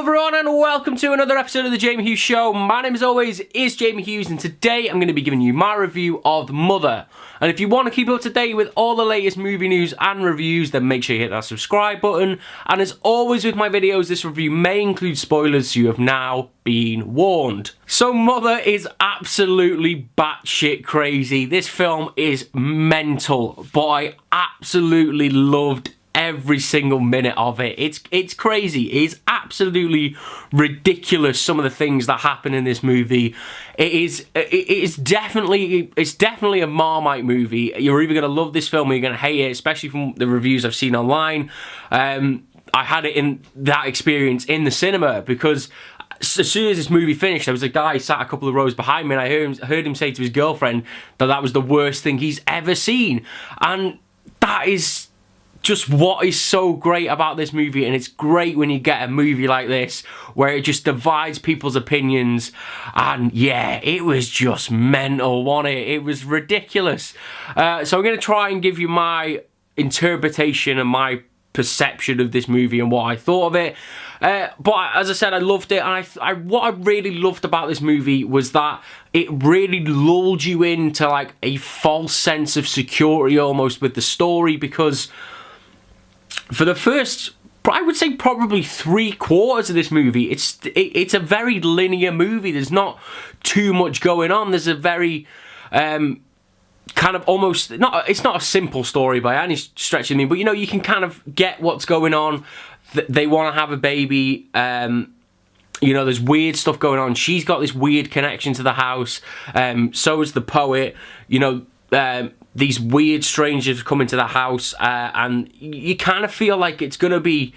everyone and welcome to another episode of The Jamie Hughes Show. My name as always is Jamie Hughes and today I'm going to be giving you my review of Mother. And if you want to keep up to date with all the latest movie news and reviews, then make sure you hit that subscribe button. And as always with my videos, this review may include spoilers, so you have now been warned. So Mother is absolutely batshit crazy. This film is mental, but I absolutely loved every single minute of it. It's crazy. It's absolutely ridiculous, some of the things that happen in this movie. It's definitely a Marmite movie. You're either going to love this film or you're going to hate it, especially from the reviews I've seen online. I had it in that experience in the cinema because as soon as this movie finished, there was a guy sat a couple of rows behind me and I heard him say to his girlfriend that was the worst thing he's ever seen. And that is just what is so great about this movie, and it's great when you get a movie like this where it just divides people's opinions. And yeah, it was just mental, wasn't it? It was ridiculous. So I'm going to try and give you my interpretation and my perception of this movie and what I thought of it. But as I said, I loved it, and what I really loved about this movie was that it really lulled you into like a false sense of security almost with the story, because for the first, I would say probably 3/4 of this movie, it's a very linear movie. There's not too much going on. There's a very kind of almost, it's not a simple story by any stretch of the meaning, but you know, you can kind of get what's going on. They want to have a baby. You know, there's weird stuff going on. She's got this weird connection to the house. So is the poet. You know, these weird strangers come into the house, and you kind of feel like it's going to be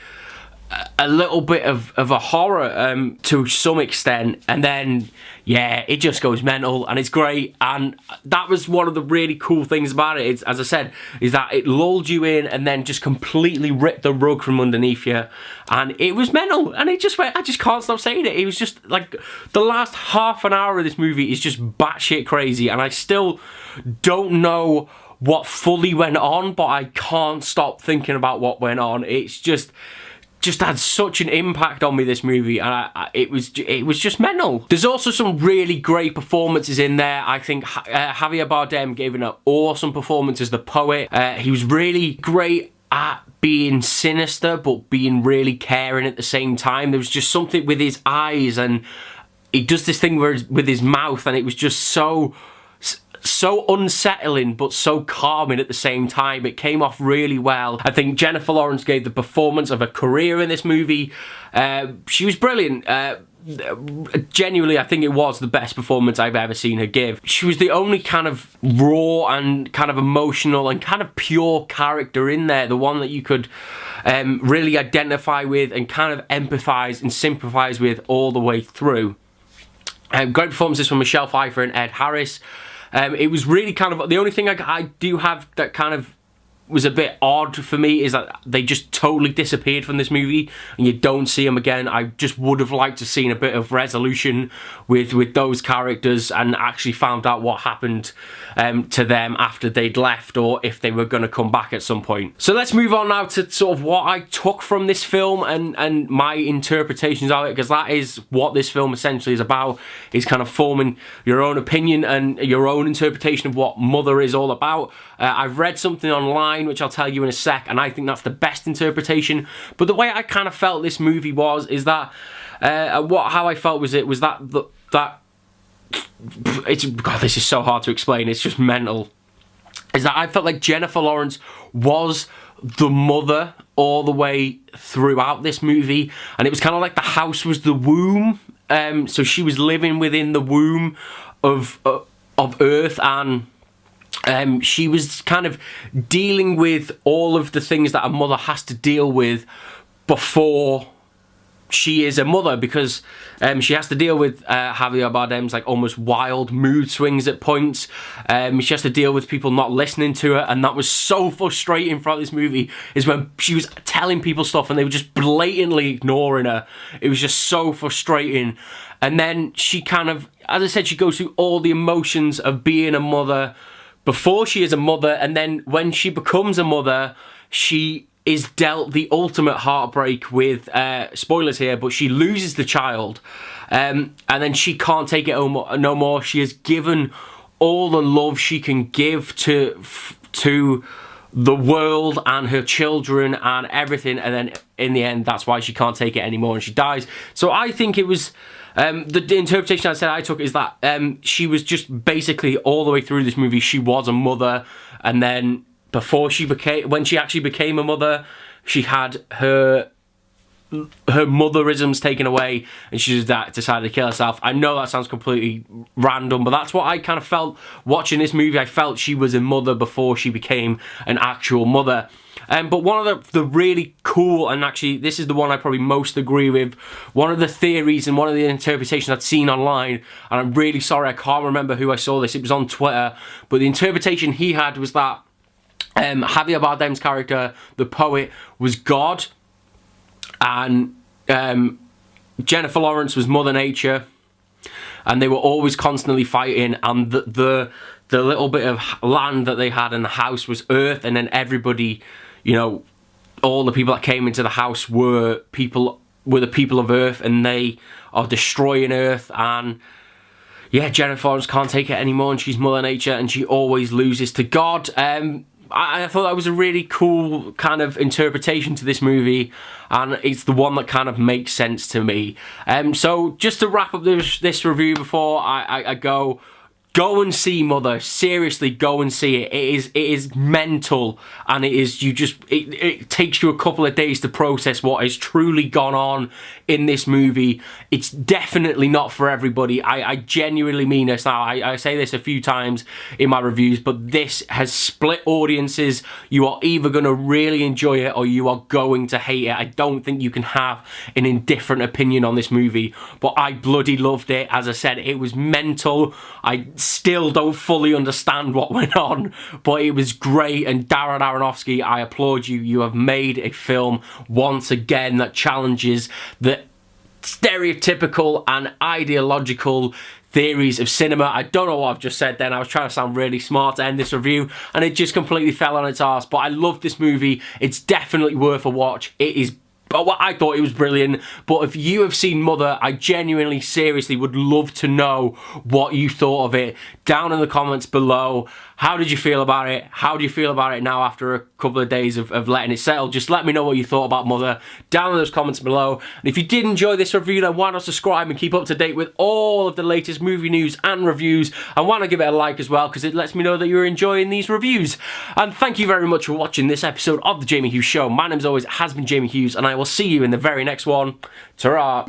a little bit of a horror to some extent, and then yeah, it just goes mental and it's great. And that was one of the really cool things about it. It's, as I said, is that it lulled you in and then just completely ripped the rug from underneath you, and it was mental. And it just went, I just can't stop saying it. It was just like the last half an hour of this movie is just batshit crazy, and I still don't know what fully went on, but I can't stop thinking about what went on. It's just had such an impact on me, this movie, and it was just mental. There's also some really great performances in there. I think Javier Bardem gave an awesome performance as the poet. He was really great at being sinister but being really caring at the same time. There was just something with his eyes, and he does this thing with his mouth, and it was just so unsettling but so calming at the same time. It came off really well. I think Jennifer Lawrence gave the performance of her career in this movie. She was brilliant. Genuinely, I think it was the best performance I've ever seen her give. She was the only kind of raw and kind of emotional and kind of pure character in there, the one that you could really identify with and kind of empathize and sympathize with all the way through. Great performances from Michelle Pfeiffer and Ed Harris. It was really kind of, the only thing I do have that kind of was a bit odd for me is that they just totally disappeared from this movie and you don't see them again. I just would have liked to seen a bit of resolution with those characters and actually found out what happened to them after they'd left, or if they were going to come back at some point. So let's move on now to sort of what I took from this film and my interpretations of it, because that is what this film essentially is about, is kind of forming your own opinion and your own interpretation of what Mother is all about. I've read something online which I'll tell you in a sec, and I think that's the best interpretation. But the way I kind of felt this movie is that how I felt was that it's, God, this is so hard to explain. It's just mental. Is that I felt like Jennifer Lawrence was the mother all the way throughout this movie, and it was kind of like the house was the womb. So she was living within the womb of Earth, and she was kind of dealing with all of the things that a mother has to deal with before she is a mother, because she has to deal with Javier Bardem's like almost wild mood swings at points. She has to deal with people not listening to her, and that was so frustrating throughout this movie, is when she was telling people stuff and they were just blatantly ignoring her. It was just so frustrating. And then she kind of, as I said, she goes through all the emotions of being a mother before she is a mother, and then when she becomes a mother, she is dealt the ultimate heartbreak with, spoilers here, but she loses the child, and then she can't take it no more. She has given all the love she can give to the world and her children and everything, and then in the end, that's why she can't take it anymore and she dies. So I think it was, the interpretation I took is that she was just basically all the way through this movie, she was a mother, and then when she actually became a mother, she had her motherisms taken away and she just decided to kill herself. I know that sounds completely random, but that's what I kind of felt watching this movie. I felt she was a mother before she became an actual mother. But one of the really cool, and actually this is the one I probably most agree with, one of the theories and one of the interpretations I'd seen online, and I'm really sorry I can't remember who I saw this, it was on Twitter, but the interpretation he had was that Javier Bardem's character, the poet, was God, and Jennifer Lawrence was Mother Nature, and they were always constantly fighting, and the little bit of land that they had in the house was Earth, and then everybody, you know, all the people that came into the house were the people of Earth, and they are destroying Earth, and yeah, Jennifer Lawrence can't take it anymore, and she's Mother Nature, and she always loses to God. I thought that was a really cool kind of interpretation to this movie, and it's the one that kind of makes sense to me. So just to wrap up this review before I go and see Mother. Seriously, go and see it. It is mental, and it takes you a couple of days to process what has truly gone on in this movie. It's definitely not for everybody. I genuinely mean this. Now, I say this a few times in my reviews, but this has split audiences. You are either going to really enjoy it or you are going to hate it. I don't think you can have an indifferent opinion on this movie, but I bloody loved it. As I said, it was mental. I still don't fully understand what went on, but it was great, and Darren Aronofsky, I applaud you. You have made a film once again that challenges the stereotypical and ideological theories of cinema. I don't know what I've just said then. I was trying to sound really smart to end this review, and it just completely fell on its arse, but I love this movie. It's definitely worth a watch. It is, I thought it was brilliant, but if you have seen Mother, I genuinely, seriously would love to know what you thought of it down in the comments below. How did you feel about it? How do you feel about it now after a couple of days of letting it settle? Just let me know what you thought about Mother down in those comments below. And if you did enjoy this review, then why not subscribe and keep up to date with all of the latest movie news and reviews, and why not give it a like as well, because it lets me know that you're enjoying these reviews. And thank you very much for watching this episode of The Jamie Hughes Show. My name, as always, has been Jamie Hughes, and I will see you in the very next one. Ta-ra!